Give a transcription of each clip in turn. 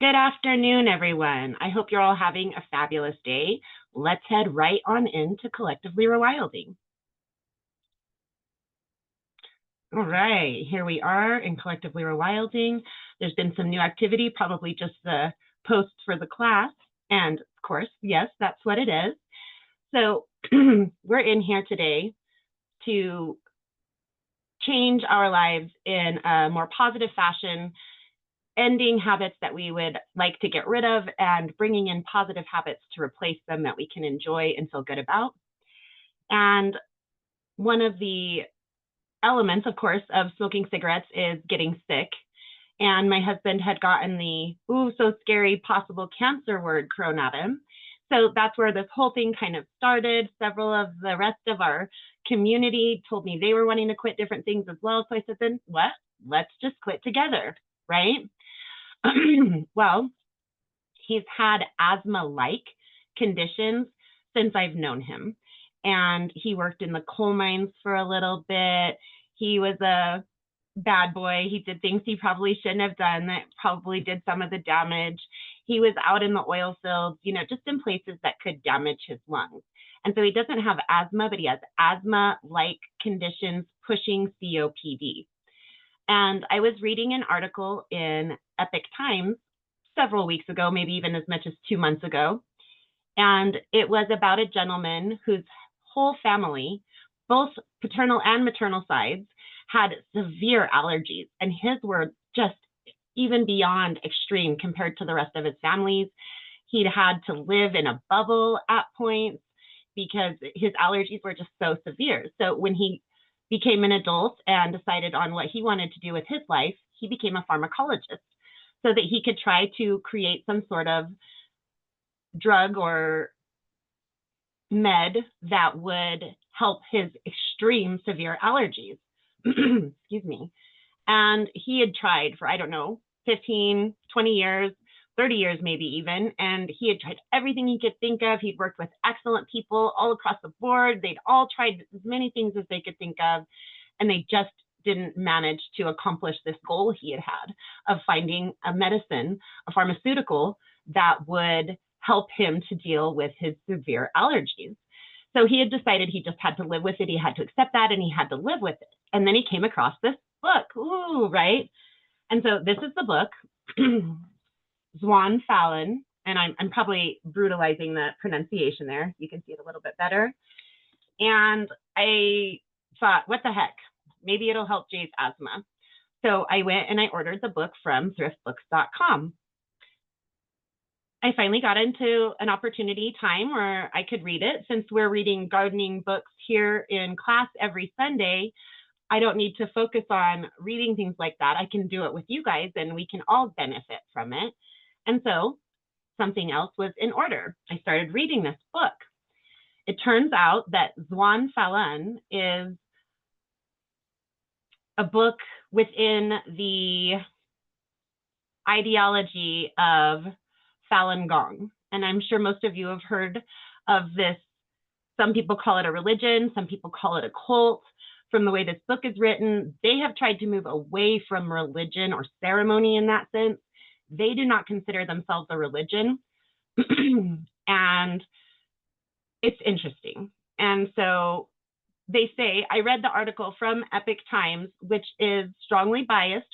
Good afternoon, everyone. I hope you're all having a fabulous day. Let's head right on into Collectively Rewilding. All right, here we are in Collectively Rewilding. There's been some new activity, probably just the posts for the class. And of course, yes, that's what it is. So we're in here today to change our lives in a more positive fashion, ending habits that we would like to get rid of and bringing in positive habits to replace them that we can enjoy and feel good about. And one of the elements, of course, of smoking cigarettes is getting sick. And my husband had gotten the, ooh, so scary possible cancer word thrown at him. So that's where this whole thing kind of started. Several of the rest of our community told me they were wanting to quit different things as well. So I said, then what? Let's just quit together, right? Well, he's had asthma-like conditions since I've known him. And he worked in the coal mines for a little bit. He was a bad boy. He did things he probably shouldn't have done that probably did some of the damage. He was out in the oil fields, just in places that could damage his lungs. And so he doesn't have asthma, but he has asthma-like conditions pushing COPD. And I was reading an article in Epic Times several weeks ago, maybe even as much as 2 months ago. And it was about a gentleman whose whole family, both paternal and maternal sides, had severe allergies. And his were just even beyond extreme compared to the rest of his families. He'd had to live in a bubble at points because his allergies were just so severe. So when he became an adult and decided on what he wanted to do with his life, he became a pharmacologist so that he could try to create some sort of drug or med that would help his extreme severe allergies. Excuse me. And he had tried for, I don't know, 15, 20 years, 30 years maybe even, and he had tried everything he could think of. He'd worked with excellent people all across the board. They'd all tried as many things as they could think of, and they just didn't manage to accomplish this goal he had of finding a medicine, a pharmaceutical that would help him to deal with his severe allergies. So he had decided he just had to live with it. He had to accept that, and he had to live with it. And then he came across this book. Ooh, right? And so this is the book, Zwan Fallon, and I'm probably brutalizing the pronunciation there. You can see it a little bit better. And I thought, what the heck? Maybe it'll help Jay's asthma. So I went and I ordered the book from thriftbooks.com. I finally got into an opportunity time where I could read it. Since we're reading gardening books here in class every Sunday, I don't need to focus on reading things like that. I can do it with you guys and we can all benefit from it. And so something else was in order. I started reading this book. It turns out that Zwan Fallon is a book within the ideology of Falun Gong. And I'm sure most of you have heard of this. Some people call it a religion. Some people call it a cult. From the way this book is written, they have tried to move away from religion or ceremony in that sense. They do not consider themselves a religion. And it's interesting. And so they say, I read the article from Epic Times, which is strongly biased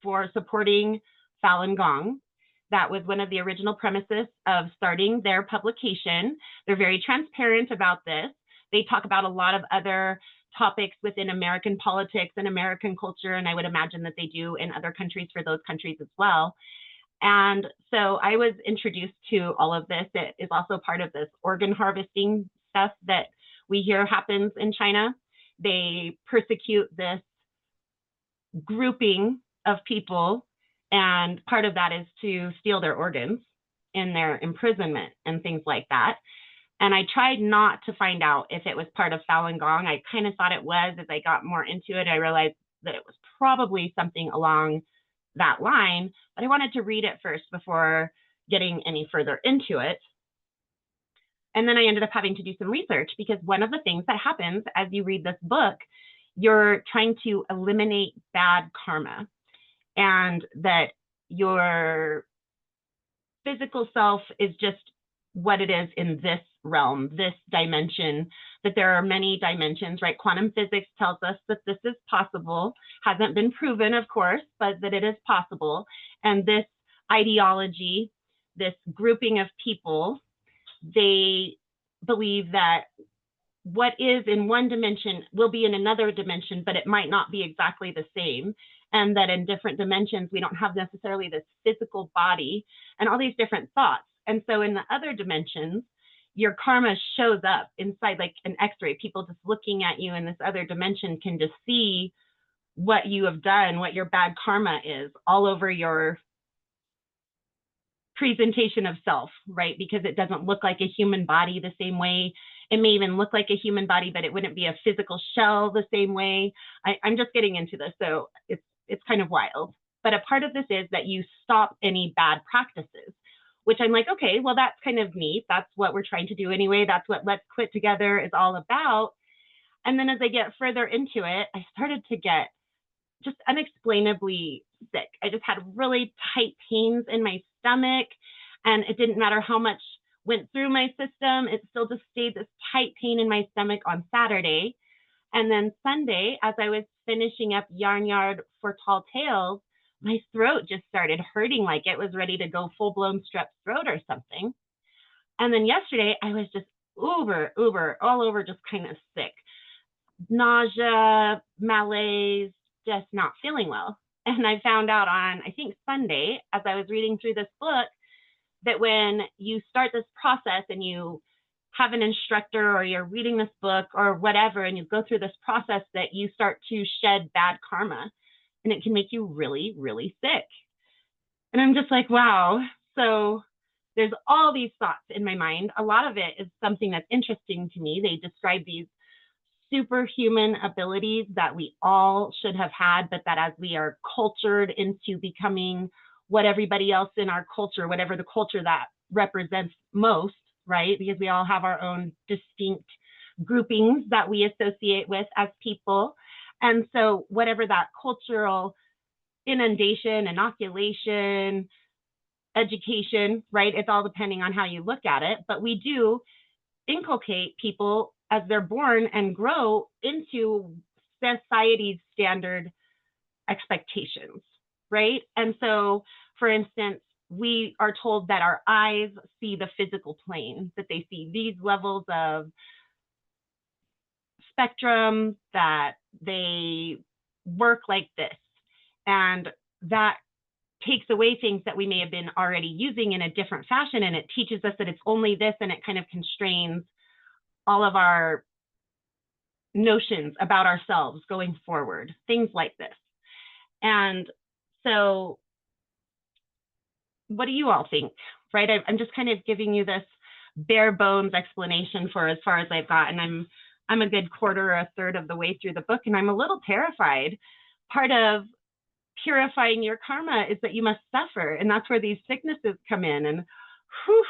for supporting Falun Gong. That was one of the original premises of starting their publication. They're very transparent about this. They talk about a lot of other topics within American politics and American culture, and I would imagine that they do in other countries for those countries as well. And so I was introduced to all of this. It is also part of this organ harvesting stuff that we hear happens in China. They persecute this grouping of people, and part of that is to steal their organs in their imprisonment and things like that. And I tried not to find out if it was part of Falun Gong. I kind of thought it was. As I got more into it, I realized that it was probably something along that line, but I wanted to read it first before getting any further into it. And then I ended up having to do some research, because one of the things that happens as you read this book, you're trying to eliminate bad karma, and that you're physical self is just what it is in this realm, this dimension, that there are many dimensions, right? Quantum physics tells us that this is possible, hasn't been proven, of course, but that it is possible. And this ideology, this grouping of people, they believe that what is in one dimension will be in another dimension, but it might not be exactly the same. And that in different dimensions, we don't have necessarily this physical body and all these different thoughts. And so in the other dimensions, your karma shows up inside like an x-ray. People just looking at you in this other dimension can just see what you have done, what your bad karma is all over your presentation of self, right? Because it doesn't look like a human body the same way. It may even look like a human body, but it wouldn't be a physical shell the same way. I'm just getting into this, so it's kind of wild. But a part of this is that you stop any bad practices, which I'm like, okay, well, that's kind of neat. That's what we're trying to do anyway. That's what Let's Quit Together is all about. And then as I get further into it, I started to get just unexplainably sick. I just had really tight pains in my stomach, and it didn't matter how much went through my system. It still just stayed this tight pain in my stomach on Saturday. And then Sunday, as I was finishing up Yarn Yard for Tall Tales, my throat just started hurting like it was ready to go full-blown strep throat or something. And then yesterday, I was just all over, just kind of sick. Nausea, malaise, just not feeling well. And I found out on, I think Sunday, as I was reading through this book, that when you start this process and you have an instructor or you're reading this book or whatever, and you go through this process, that you start to shed bad karma, and it can make you really, really sick. And I'm just like, wow. So there's all these thoughts in my mind. A lot of it is something that's interesting to me. They describe these superhuman abilities that we all should have had, but that as we are cultured into becoming what everybody else in our culture, whatever the culture that represents most, right? Because we all have our own distinct groupings that we associate with as people. And so whatever that cultural inundation, inoculation, education, right? It's all depending on how you look at it. But we do inculcate people as they're born and grow into society's standard expectations, right? And so, for instance, we are told that our eyes see the physical plane, that they see these levels of spectrum, that they work like this. And that takes away things that we may have been already using in a different fashion, and it teaches us that it's only this, and it kind of constrains all of our notions about ourselves going forward, things like this. And so what do you all think, right? I'm just kind of giving you this bare bones explanation for as far as I've got, and I'm a good quarter or a third of the way through the book, and I'm a little terrified. Part of purifying your karma is that you must suffer, and that's where these sicknesses come in. And whew,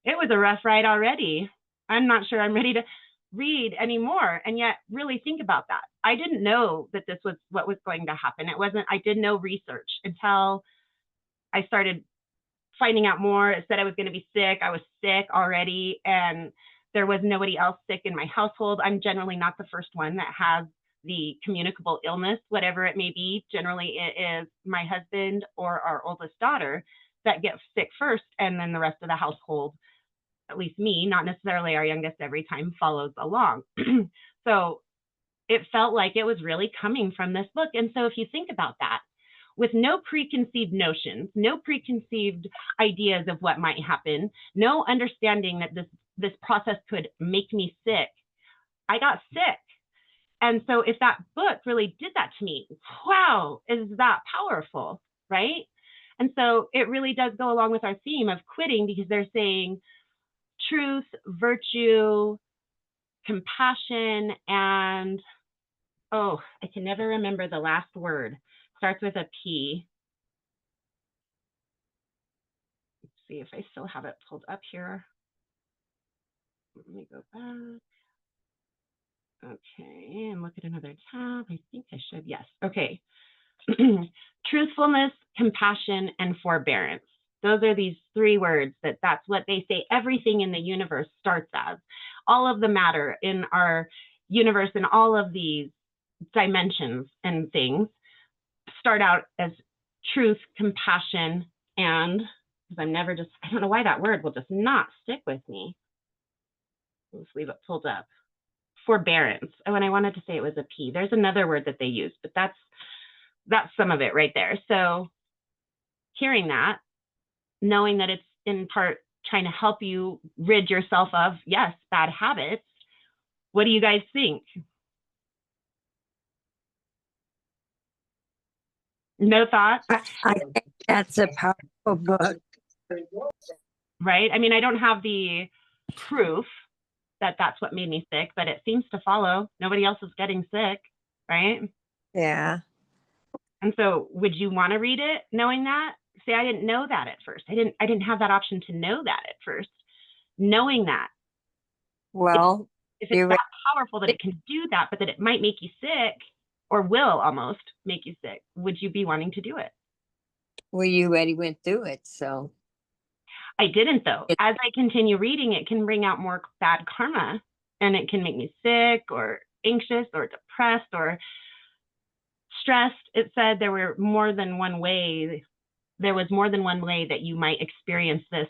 it was a rough ride already. I'm not sure I'm ready to read anymore. And yet really think about that. I didn't know that this was what was going to happen. I did no research until I started finding out more. It said I was going to be sick. I was sick already, and there was nobody else sick in my household. I'm generally not the first one that has the communicable illness, whatever it may be. Generally, it is my husband or our oldest daughter that gets sick first, and then the rest of the household, at least me, not necessarily our youngest every time, follows along. So it felt like it was really coming from this book. And so if you think about that, with no preconceived notions, no preconceived ideas of what might happen, no understanding that this process could make me sick, I got sick. And so if that book really did that to me, wow, is that powerful, right? And so it really does go along with our theme of quitting, because they're saying truth, virtue, compassion, and, oh, I can never remember the last word. Starts with a P. Let's see if I still have it pulled up here. Let me go back. Okay, and look at another tab. I think I should, yes. Okay. Truthfulness, compassion, and forbearance. Those are these 3 words that's what they say everything in the universe starts as. All of the matter in our universe and all of these dimensions and things start out as truth, compassion, and because I don't know why that word will just not stick with me. Let's leave it pulled up. Forbearance. Oh, and I wanted to say it was a P. There's another word that they use, but that's some of it right there. So hearing that, knowing that it's in part trying to help you rid yourself of, yes, bad habits. What do you guys think? No thoughts? I think that's a powerful book. Right? I mean, I don't have the proof that that's what made me sick, but it seems to follow. Nobody else is getting sick, right? Yeah. And so would you want to read it knowing that? See, I didn't know that at first. I didn't have that option to know that at first. Knowing that. Well, if it's that powerful that it can do that, but that it might make you sick or will almost make you sick, would you be wanting to do it? Well, you already went through it, so. I didn't, though. As I continue reading, it can bring out more bad karma, and it can make me sick or anxious or depressed or stressed. It said there was more than one way that you might experience this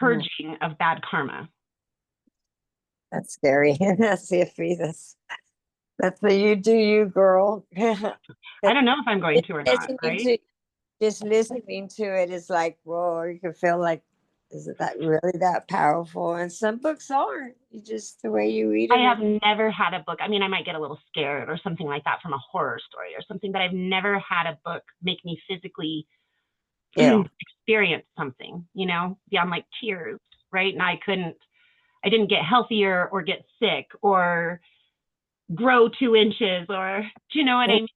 purging of bad karma. That's scary. That's iffy. That's the you do you, girl. I don't know if I'm going to or not, right? Just listening to it is like, whoa, you can feel like, is it that really that powerful? And some books aren't. You just the way you read it. I have never had a book. I mean, I might get a little scared or something like that from a horror story or something, but I've never had a book make me physically experience something, beyond like tears, right? And I didn't get healthier or get sick or grow 2 inches or, do you know what I mean?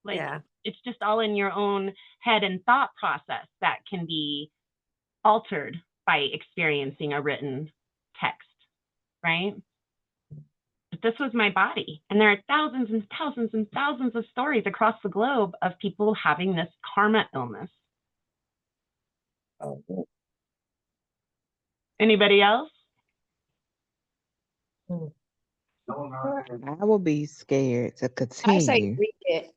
Like, it's just all in your own head and thought process that can be altered by experiencing a written text, right? But this was my body. And there are thousands and thousands and thousands of stories across the globe of people having this karma illness. Anybody else? I will be scared to continue. I say read it.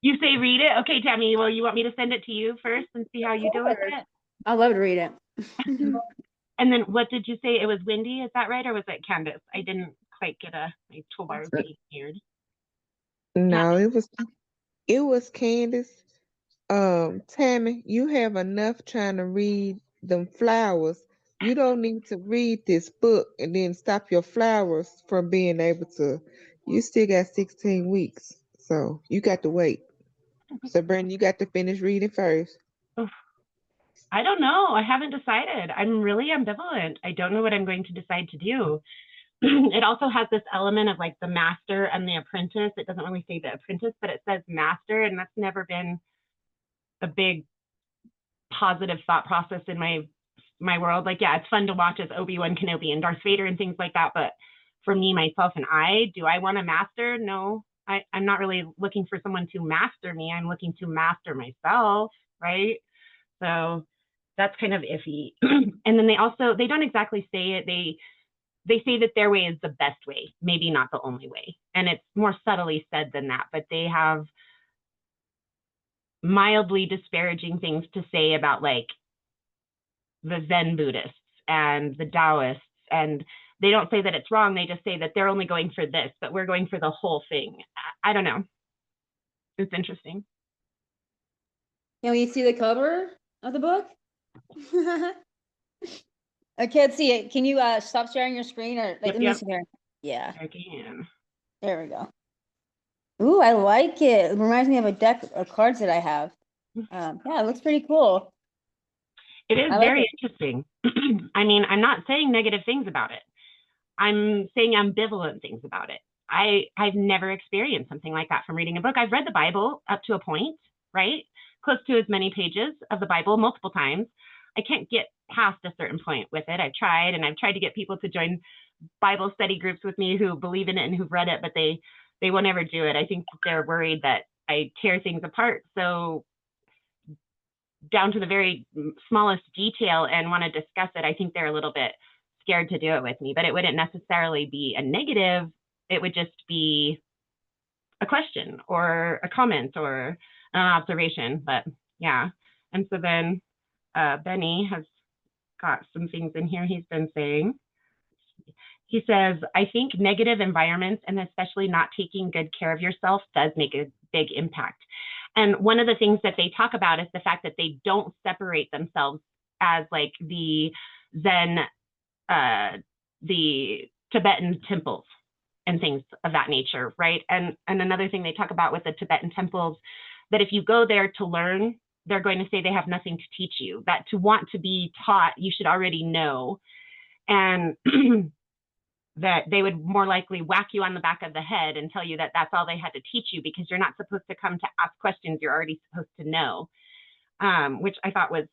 You say read it? Okay, Tammy, well, you want me to send it to you first and see how you do with it? I love to read it. And then what did you say? It was Wendy, is that right? Or was it Candace? I didn't quite get my toolbar was getting weird. No, it was Candace. Tammy, you have enough trying to read them flowers. You don't need to read this book and then stop your flowers from being able to. You still got 16 weeks, so you got to wait. So, Brandon, you got to finish reading first. I don't know. I haven't decided. I'm really ambivalent. I don't know what I'm going to decide to do. It also has this element of like the master and the apprentice. It doesn't really say the apprentice, but it says master, and that's never been a big positive thought process in my world. Like, yeah, it's fun to watch as Obi-Wan Kenobi and Darth Vader and things like that, but for me, myself, and do I want a master? No, I'm not really looking for someone to master me. I'm looking to master myself, right? So that's kind of iffy. And then they don't exactly say it. They say that their way is the best way, maybe not the only way. And it's more subtly said than that, but they have mildly disparaging things to say about like the Zen Buddhists and the Taoists, and they don't say that it's wrong. They just say that they're only going for this, but we're going for the whole thing. I don't know. It's interesting. Can we see the cover of the book? I can't see it. Can you stop sharing your screen or like, let me see there? Yeah. I can. There we go. Ooh, I like it. It reminds me of a deck of cards that I have. Yeah, it looks pretty cool. It is very interesting. I mean, I'm not saying negative things about it. I'm saying ambivalent things about it. I've never experienced something like that from reading a book. I've read the Bible up to a point, right? Close to as many pages of the Bible multiple times. I can't get past a certain point with it. I've tried to get people to join Bible study groups with me who believe in it and who've read it, but they won't ever do it. I think they're worried that I tear things apart. So down to the very smallest detail and want to discuss it, I think they're a little bit scared to do it with me, but it wouldn't necessarily be a negative. It would just be a question or a comment or an observation. But yeah. And so then Benny has got some things in here he's been saying. He says, I think negative environments, and especially not taking good care of yourself, does make a big impact. And one of the things that they talk about is the fact that they don't separate themselves as like the Zen, the Tibetan temples and things of that nature, right? And another thing they talk about with the Tibetan temples, that if you go there to learn, they're going to say they have nothing to teach you, that to want to be taught, you should already know. And that they would more likely whack you on the back of the head and tell you that that's all they had to teach you, because you're not supposed to come to ask questions you're already supposed to know, which I thought was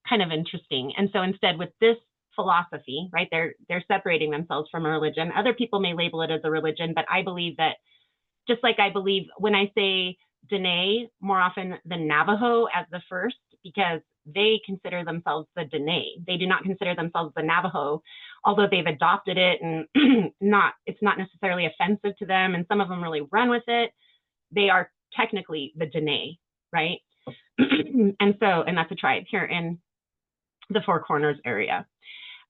kind of interesting. And so instead, with this philosophy, right, they're separating themselves from a religion. Other people may label it as a religion, but I believe that, just like I believe when I say Dene more often than Navajo as the first, because they consider themselves the Dene. They do not consider themselves the Navajo, although they've adopted it and it's not necessarily offensive to them. And some of them really run with it. They are technically the Dene, right? And that's a tribe here in the Four Corners area.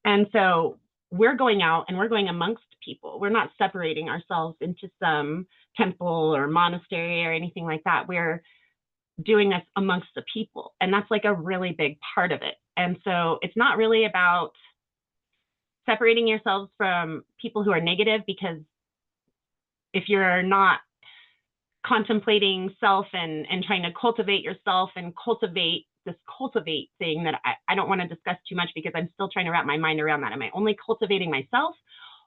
And so we're going out and we're going amongst people. We're not separating ourselves into some temple or monastery or anything like that. We're doing this amongst the people. And that's like a really big part of it. And so it's not really about separating yourselves from people who are negative, because if you're not contemplating self and trying to cultivate yourself and cultivate this cultivate thing that I don't want to discuss too much, because I'm still trying to wrap my mind around that. Am I only cultivating myself,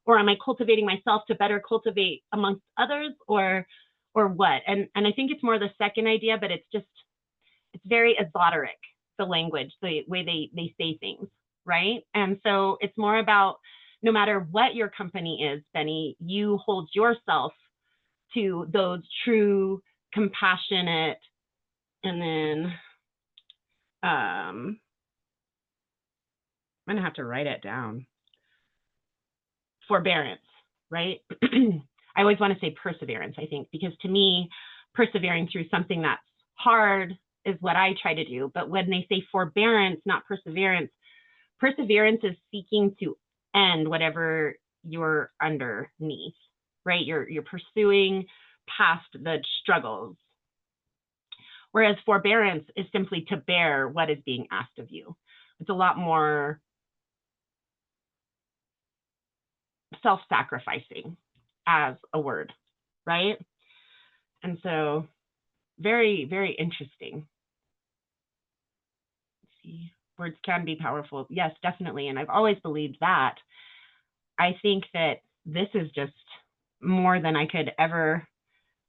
or am I cultivating myself to better cultivate amongst others, or what? And I think it's more the second idea, but it's very esoteric, the language, the way they say things, right? And so it's more about, no matter what your company is, Benny, you hold yourself to those true, compassionate, and then I'm gonna have to write it down. Forbearance, right? I always want to say perseverance, I think, because to me, persevering through something that's hard is what I try to do. But when they say forbearance, not perseverance, perseverance is seeking to end whatever you're underneath, right? You're pursuing past the struggles. Whereas forbearance is simply to bear what is being asked of you. It's a lot more self-sacrificing as a word, right? And so very, very interesting. Let's see, words can be powerful. Yes, definitely. And I've always believed that. I think that this is just more than I could ever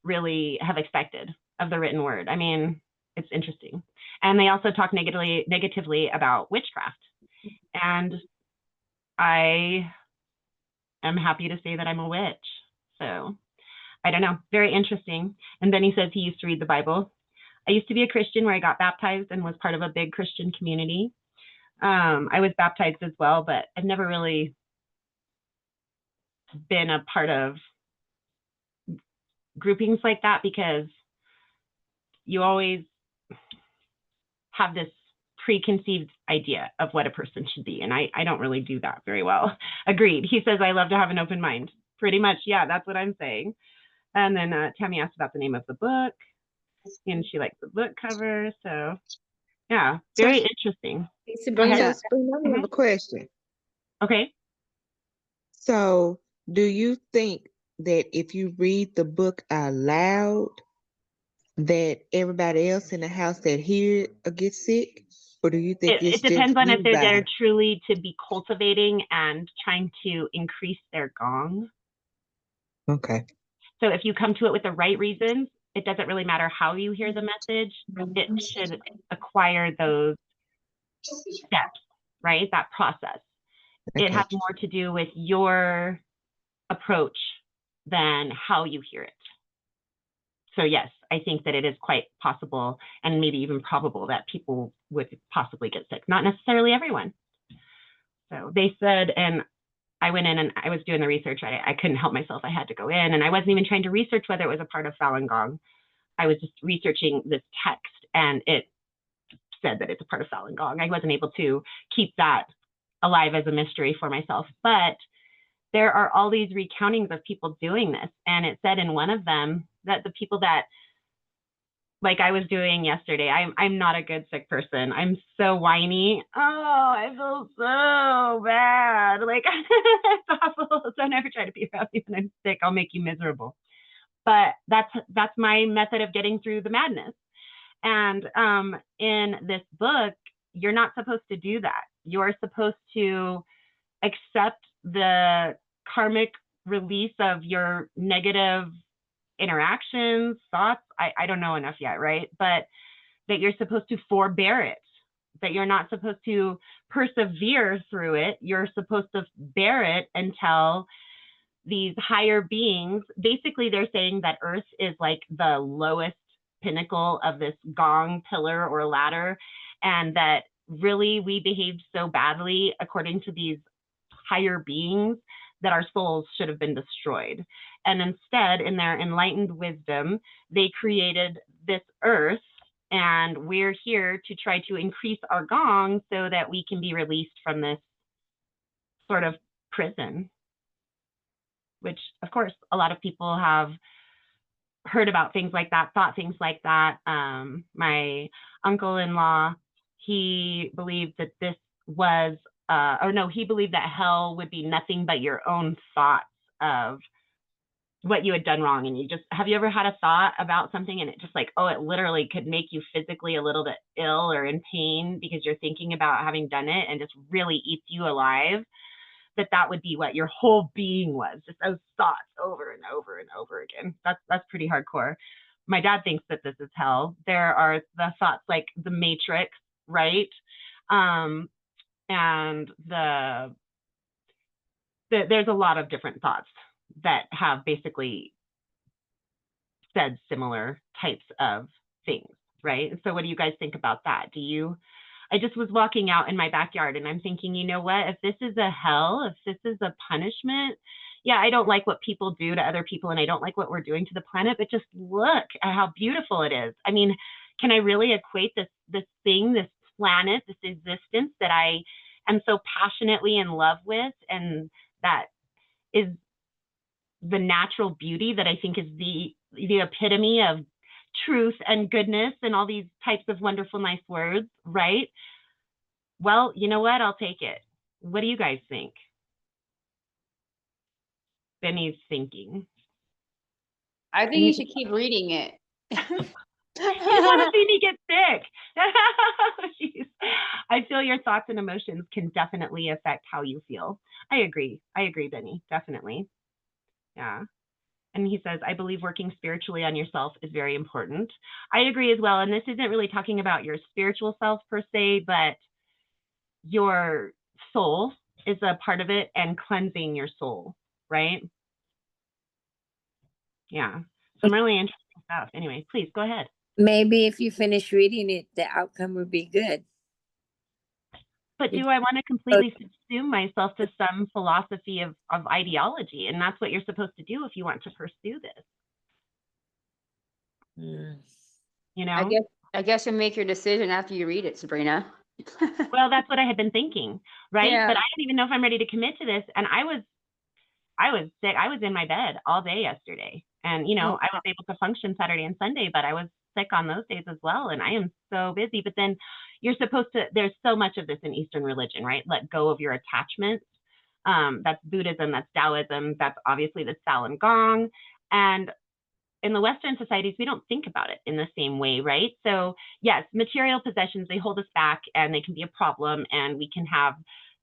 really have expected of the written word. I mean, it's interesting. And they also talk negatively about witchcraft. And I am happy to say that I'm a witch. So I don't know, very interesting. And then he says he used to read the Bible. I used to be a Christian where I got baptized and was part of a big Christian community. I was baptized as well, but I've never really been a part of groupings like that, because you always have this preconceived idea of what a person should be. And I don't really do that very well. Agreed. He says, I love to have an open mind. Pretty much. Yeah, that's what I'm saying. And then Tammy asked about the name of the book, and she likes the book cover. So yeah, very interesting. Sabrina, I have a question. Okay. So do you think that if you read the book out loud, that everybody else in the house that hear it gets sick? Or do you think it depends on if they're there truly to be cultivating and trying to increase their gong? Okay. So if you come to it with the right reasons, it doesn't really matter how you hear the message. It should acquire those steps, right? That process. Okay. It has more to do with your approach than how you hear it. So yes, I think that it is quite possible and maybe even probable that people would possibly get sick. Not necessarily everyone. So they said, and I went in and I was doing the research. I couldn't help myself. I had to go in, and I wasn't even trying to research whether it was a part of Falun Gong. I was just researching this text, and it said that it's a part of Falun Gong. I wasn't able to keep that alive as a mystery for myself. But there are all these recountings of people doing this. And it said in one of them that the people that, like I was doing yesterday, I'm not a good sick person. I'm so whiny. Oh, I feel so bad. Like, it's awful. So never try to be around me when I'm sick. I'll make you miserable. But that's my method of getting through the madness. And in this book, you're not supposed to do that. You're supposed to accept the karmic release of your negative interactions, thoughts. I don't know enough yet, right? But that you're supposed to forbear it, that you're not supposed to persevere through it. You're supposed to bear it until these higher beings, basically they're saying that Earth is like the lowest pinnacle of this gong pillar or ladder, and that really we behaved so badly according to these higher beings that our souls should have been destroyed. And instead, in their enlightened wisdom, they created this earth, and we're here to try to increase our gong so that we can be released from this sort of prison, which of course a lot of people have heard about things like that, thought things like that. My uncle-in-law, he believed that this was, he believed that hell would be nothing but your own thoughts of what you had done wrong. And have you ever had a thought about something and it just like, it literally could make you physically a little bit ill or in pain because you're thinking about having done it and just really eats you alive? That would be what your whole being was, just those thoughts over and over and over again. That's pretty hardcore. My dad thinks that this is hell. There are the thoughts like the Matrix, right? And there's a lot of different thoughts that have basically said similar types of things, right? So what do you guys think about that? I just was walking out in my backyard and I'm thinking, you know what, if this is a hell, if this is a punishment, yeah, I don't like what people do to other people and I don't like what we're doing to the planet, but just look at how beautiful it is. I mean, can I really equate this thing, this planet, this existence that I am so passionately in love with, and that is the natural beauty that I think is the epitome of truth and goodness and all these types of wonderful, nice words, right? Well, you know what? I'll take it. What do you guys think? Benny's thinking. I think you should keep reading it. You want to see me get sick. Jeez. I feel your thoughts and emotions can definitely affect how you feel. I agree, Benny, definitely. Yeah. And he says, I believe working spiritually on yourself is very important. I agree as well. And this isn't really talking about your spiritual self per se, but your soul is a part of it, and cleansing your soul, right? Yeah. Some really interesting stuff. Anyway, please go ahead. Maybe if you finish reading it, the outcome would be good. But do I want to completely subsume myself to some philosophy of ideology? And that's what you're supposed to do if you want to pursue this. You know? I guess you'll make your decision after you read it, Sabrina. Well, that's what I had been thinking, right? Yeah. But I don't even know if I'm ready to commit to this. And I was sick. I was in my bed all day yesterday. And, I was able to function Saturday and Sunday, but I was sick on those days as well. And I am so busy. But then you're supposed to, there's so much of this in Eastern religion, right? Let go of your attachments. That's Buddhism, that's Taoism, that's obviously the Falun Gong. And in the Western societies, we don't think about it in the same way, right? So yes, material possessions, they hold us back and they can be a problem, and we can have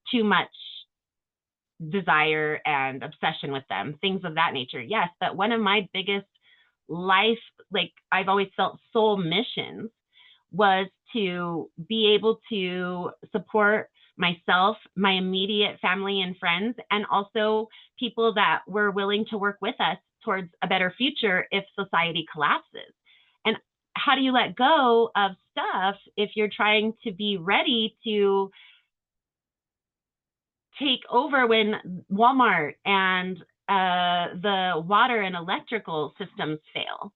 too much desire and obsession with them, things of that nature. Yes, but one of my biggest life, like I've always felt soul missions, was to be able to support myself, my immediate family and friends, and also people that were willing to work with us towards a better future if society collapses. And how do you let go of stuff if you're trying to be ready to take over when Walmart and the water and electrical systems fail?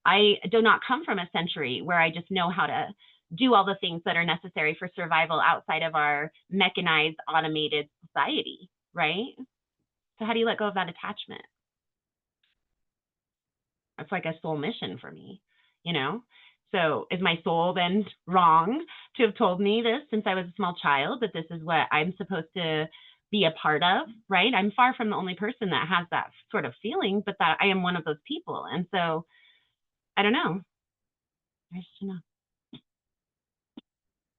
I do not come from a century where I just know how to do all the things that are necessary for survival outside of our mechanized, automated society, right? So how do you let go of that attachment? That's like a soul mission for me, you know? So is my soul then wrong to have told me this since I was a small child, that this is what I'm supposed to be a part of, right? I'm far from the only person that has that sort of feeling, but that I am one of those people. And so, I don't know. I just don't know.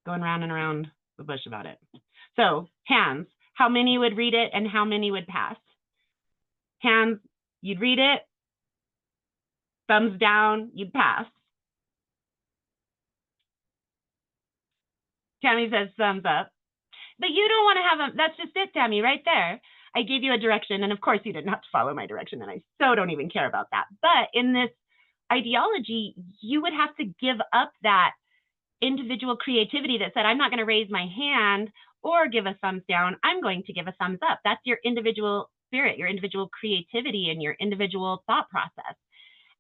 Going round and around the bush about it. So, hands, how many would read it and how many would pass? Hands, you'd read it. Thumbs down, you'd pass. Tammy says thumbs up. But you don't want to have them. That's just it, Tammy, right there. I gave you a direction, and of course you didn't have to follow my direction, and I so don't even care about that. But in this ideology, you would have to give up that individual creativity that said, I'm not going to raise my hand or give a thumbs down. I'm going to give a thumbs up. That's your individual spirit, your individual creativity, and your individual thought process.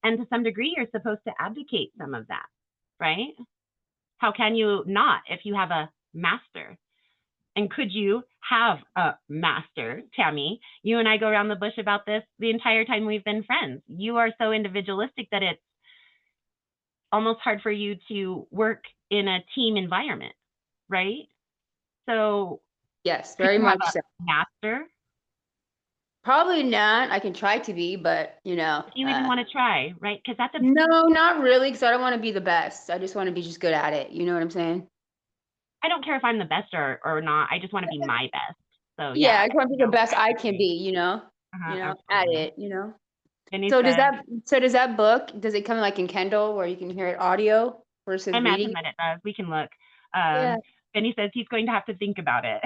And to some degree, you're supposed to abdicate some of that, right? How can you not if you have a master? And could you have a master, Tammy? You and I go around the bush about this the entire time we've been friends. You are so individualistic that it's almost hard for you to work in a team environment, right? So Yes, very could you have much a so. master? Probably not. I can try to be, but Do you even want to try, right? Because that's a no, not really, because I don't want to be the best. I just want to be just good at it. You know what I'm saying? I don't care if I'm the best or not. I just want to be my best. So Yeah, yeah. I just want to be the best I can be, at absolutely. it, And he So said, does that book, does it come like in Kindle where you can hear it audio versus I imagine reading? that it does. We can look. Yeah. And he says he's going to have to think about it.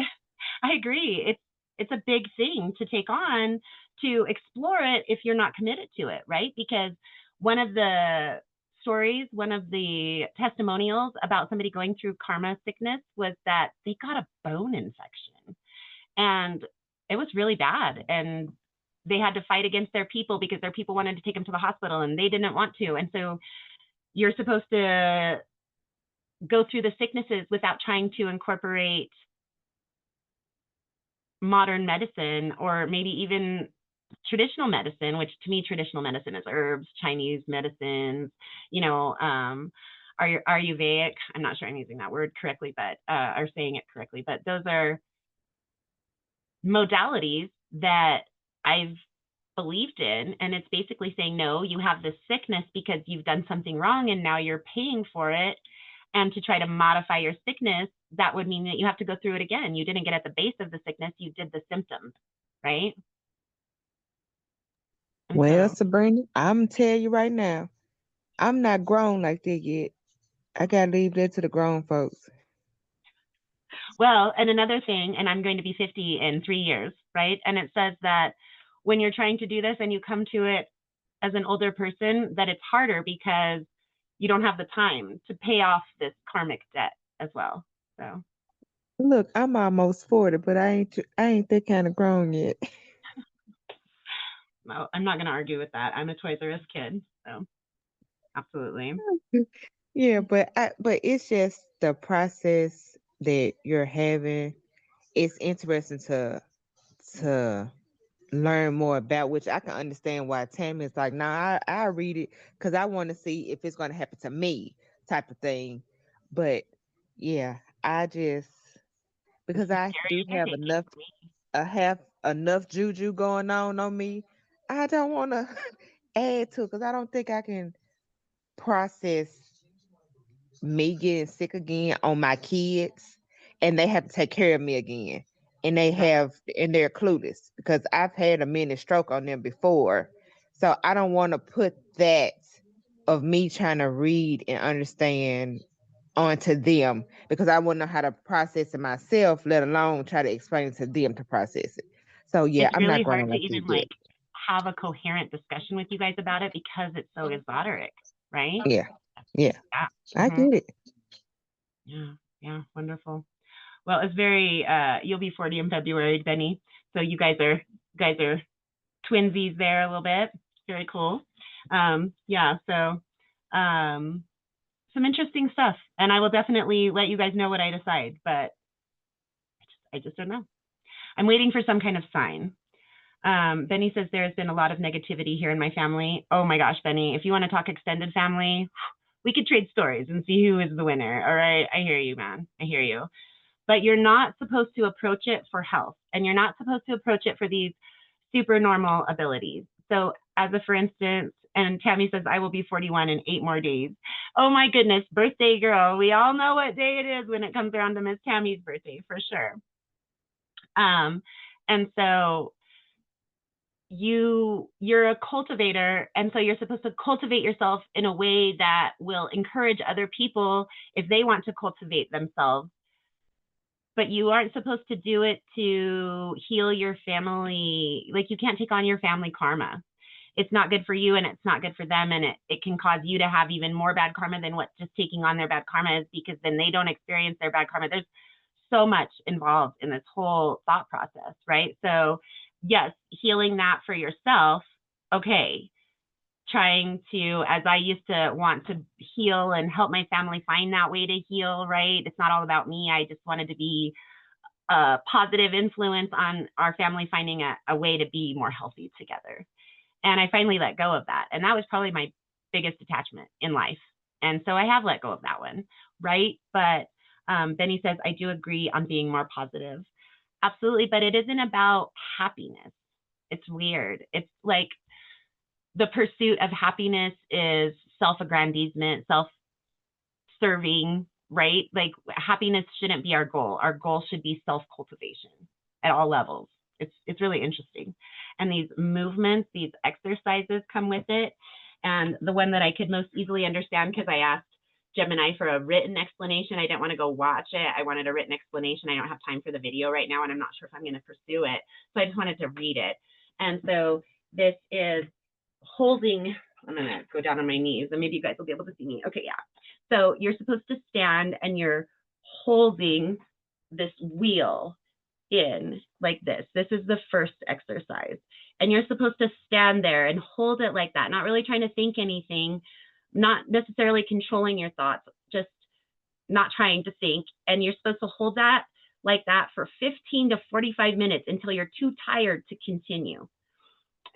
I agree. It's a big thing to take on, to explore it if you're not committed to it, right? Because one of the stories, one of the testimonials about somebody going through karma sickness was that they got a bone infection. And it was really bad. And they had to fight against their people because their people wanted to take them to the hospital and they didn't want to. And so you're supposed to go through the sicknesses without trying to incorporate modern medicine or maybe even traditional medicine, which to me, traditional medicine is herbs, Chinese medicines, Ayurvedic. I'm not sure I'm using that word correctly, but or saying it correctly, but those are modalities that I've believed in. And it's basically saying, no, you have this sickness because you've done something wrong and now you're paying for it. And to try to modify your sickness, that would mean that you have to go through it again. You didn't get at the base of the sickness, you did the symptoms, right? And Well, so, Sabrina, I'm tell you right now, I'm not grown like that yet. I gotta leave that to the grown folks. well, and another thing, and I'm going to be 50 in 3 years, right? And it says that when you're trying to do this and you come to it as an older person, that it's harder because you don't have the time to pay off this karmic debt as well. So Look, I'm almost 40, but I ain't that kind of grown yet. no, I'm not going to argue with that. I'm a Toys R Us kid, so absolutely. Yeah, but it's just the process that you're having. It's interesting to learn more about, which I can understand why Tammy is like, nah, I read it because I want to see if it's going to happen to me, type of thing. But yeah, I just because I do have enough juju going on me, I don't want to add to it because I don't think I can process me getting sick again on my kids and they have to take care of me again. And they're clueless because I've had a mini stroke on them before. So I don't want to put that of me trying to read and understand onto them because I wouldn't know how to process it myself, let alone try to explain it to them to process it. So yeah, It's I'm not really hard growing to like you even yet. have a coherent discussion with you guys about it because it's so esoteric, right? Yeah. Yeah. Yeah. I Mhm. get it. Yeah. Yeah. Wonderful. Well, it's very, you'll be 40 in February, Benny. So you guys are twinsies there a little bit. Very cool. Yeah. So, some interesting stuff, and I will definitely let you guys know what I decide, but I just don't know. I'm waiting for some kind of sign. Benny says there's been a lot of negativity here in my family. Oh my gosh, Benny, if you want to talk extended family, we could trade stories and see who is the winner. All right. I hear you, man. I hear you. But you're not supposed to approach it for health, and you're not supposed to approach it for these super normal abilities. So as a for instance, and Tammy says, I will be 41 in 8 more days. Oh my goodness, birthday girl. We all know what day it is when it comes around to Miss Tammy's birthday, for sure. And so you're a cultivator, and so you're supposed to cultivate yourself in a way that will encourage other people if they want to cultivate themselves. But you aren't supposed to do it to heal your family. Like, you can't take on your family karma. It's not good for you, and it's not good for them, and it can cause you to have even more bad karma than what just taking on their bad karma is, because then they don't experience their bad karma. There's so much involved in this whole thought process, right? So yes, healing that for yourself, okay. Trying to, as I used to want to heal and help my family find that way to heal, right? It's not all about me. I just wanted to be a positive influence on our family finding a way to be more healthy together. And I finally let go of that. And that was probably my biggest attachment in life. And so I have let go of that one, right? But Benny says, I do agree on being more positive. Absolutely. But it isn't about happiness. It's weird. It's like the pursuit of happiness is self-aggrandizement, self-serving, right? Like, happiness shouldn't be our goal. Our goal should be self-cultivation at all levels. It's really interesting. And these movements, these exercises come with it. And the one that I could most easily understand, because I asked Gemini for a written explanation. I didn't want to go watch it. I wanted a written explanation. I don't have time for the video right now, and I'm not sure if I'm going to pursue it. So I just wanted to read it. And so this is holding, I'm going to go down on my knees, and maybe you guys will be able to see me. Okay, yeah. So you're supposed to stand, and you're holding this wheel in like this. This is the first exercise. And you're supposed to stand there and hold it like that, not really trying to think anything, not necessarily controlling your thoughts, just not trying to think. And you're supposed to hold that like that for 15 to 45 minutes until you're too tired to continue.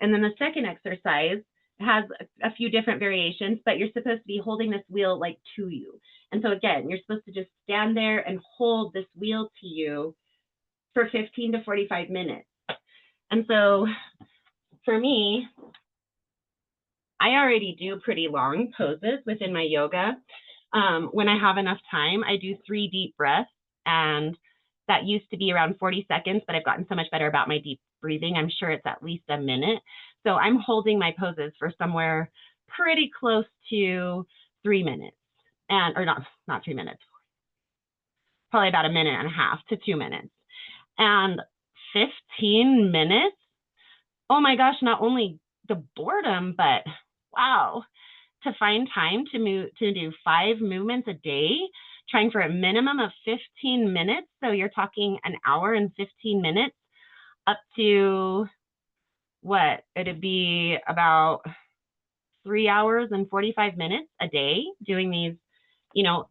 And then the second exercise has a few different variations, but you're supposed to be holding this wheel like to you. And so again, you're supposed to just stand there and hold this wheel to you for 15 to 45 minutes. And so for me, I already do pretty long poses within my yoga. When I have enough time, I do 3 deep breaths, and that used to be around 40 seconds, but I've gotten so much better about my deep breathing. I'm sure it's at least a minute. So I'm holding my poses for somewhere pretty close to 3 minutes, and or not 3 minutes, probably about a minute and a half to 2 minutes. And 15 minutes, oh my gosh, not only the boredom, but wow, to find time to do 5 movements a day, trying for a minimum of 15 minutes. So you're talking an hour and 15 minutes up to what? It'd be about 3 hours and 45 minutes a day doing these,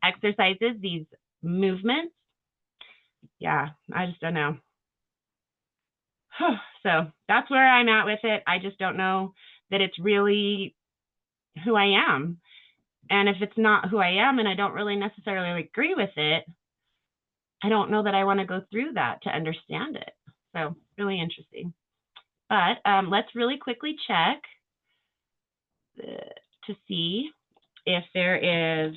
exercises, these movements. Yeah, I just don't know. So that's where I'm at with it. I just don't know that it's really who I am. And if it's not who I am and I don't really necessarily agree with it, I don't know that I want to go through that to understand it. So really interesting. But let's really quickly check to see if there is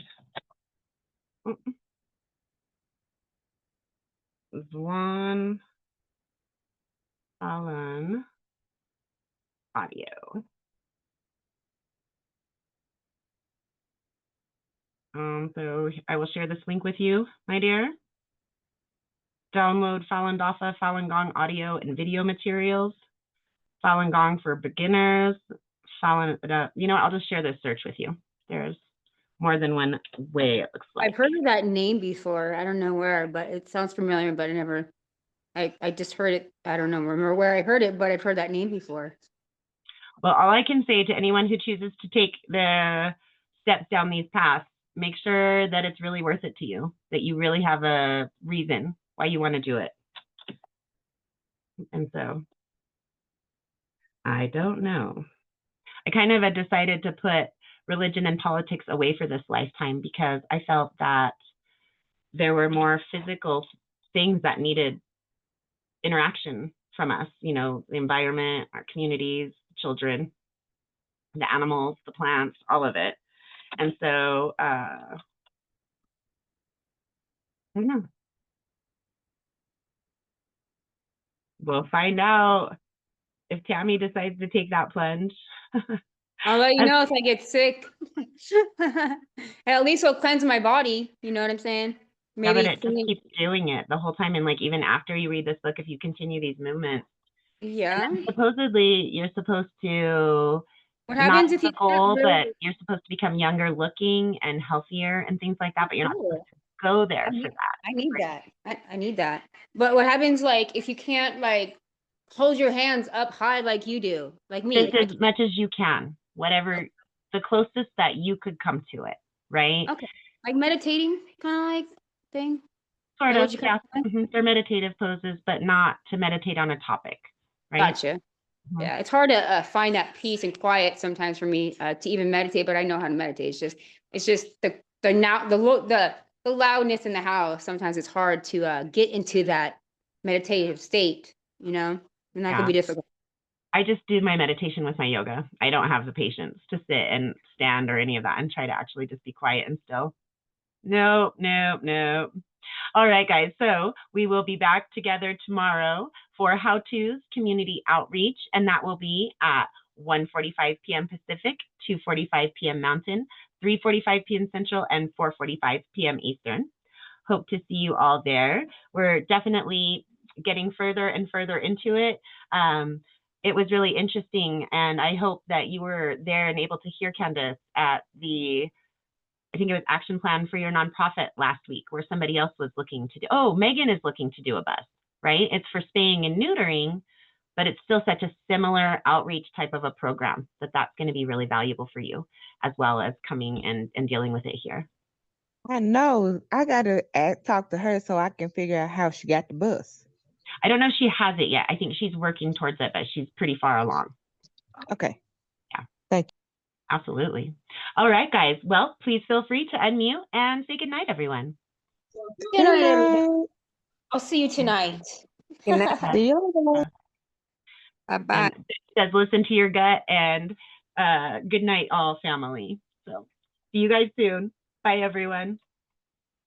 one Alan audio. So I will share this link with you, my dear. Download Falun Dafa, Falun Gong audio and video materials. Falun Gong for beginners, Falun, you know what, I'll just share this search with you. There's more than one way, it looks like. I've heard of that name before. I don't know where, but it sounds familiar, but I just heard it. I don't know, remember where I heard it, but I've heard that name before. Well, all I can say to anyone who chooses to take the steps down these paths, make sure that it's really worth it to you, that you really have a reason why you want to do it. And so, I don't know. I kind of had decided to put religion and politics away for this lifetime because I felt that there were more physical things that needed interaction from us, you know, the environment, our communities, children, the animals, the plants, all of it. And so, I don't know. We'll find out if Tammy decides to take that plunge. I'll let you know if I get sick. At least it'll cleanse my body. You know what I'm saying? Yeah, but Maybe it just keeps doing it the whole time. And like, even after you read this book, if you continue these movements, yeah. supposedly you're supposed to What happens not if you the goal, can't but you're supposed to become younger looking and healthier and things like that, but you're not supposed to go there for that. I need that. I need that. But what happens, like, if you can't, like, hold your hands up high like you do, like me? Just as much as you can, whatever, the closest that you could come to it, right? Okay. Like meditating kind of like thing? Sort Is that of, what you yeah. call it? They're meditative poses, but not to meditate on a topic, right? Gotcha. Mhm. Yeah, it's hard to find that peace and quiet sometimes for me to even meditate, but I know how to meditate. It's just the loudness in the house. Sometimes it's hard to get into that meditative state, you know, and that could be difficult. I just do my meditation with my yoga. I don't have the patience to sit and stand or any of that and try to actually just be quiet and still. Nope. All right, guys. So we will be back together tomorrow for How To's Community Outreach, and that will be at 1:45 p.m. Pacific, 2:45 p.m. Mountain, 3:45 p.m. Central, and 4:45 p.m. Eastern. Hope to see you all there. We're definitely getting further and further into it. It was really interesting, and I hope that you were there and able to hear Candace at the, I think it was action plan for your nonprofit last week, where somebody else was looking to do, oh, Megan is looking to do a bus, right? It's for spaying and neutering, but it's still such a similar outreach type of a program that's going to be really valuable for you, as well as coming and dealing with it here. I know. I gotta talk to her so I can figure out how she got the bus. I don't know if she has it yet. I think she's working towards it, but she's pretty far along. Okay. Yeah. Thank you. Absolutely. All right, guys. Well, please feel free to unmute and say good night, everyone. Good night, everybody. I'll see you tonight. Good night. See you later. Bye-bye. And it says listen to your gut, and good night, all family. So see you guys soon. Bye, everyone.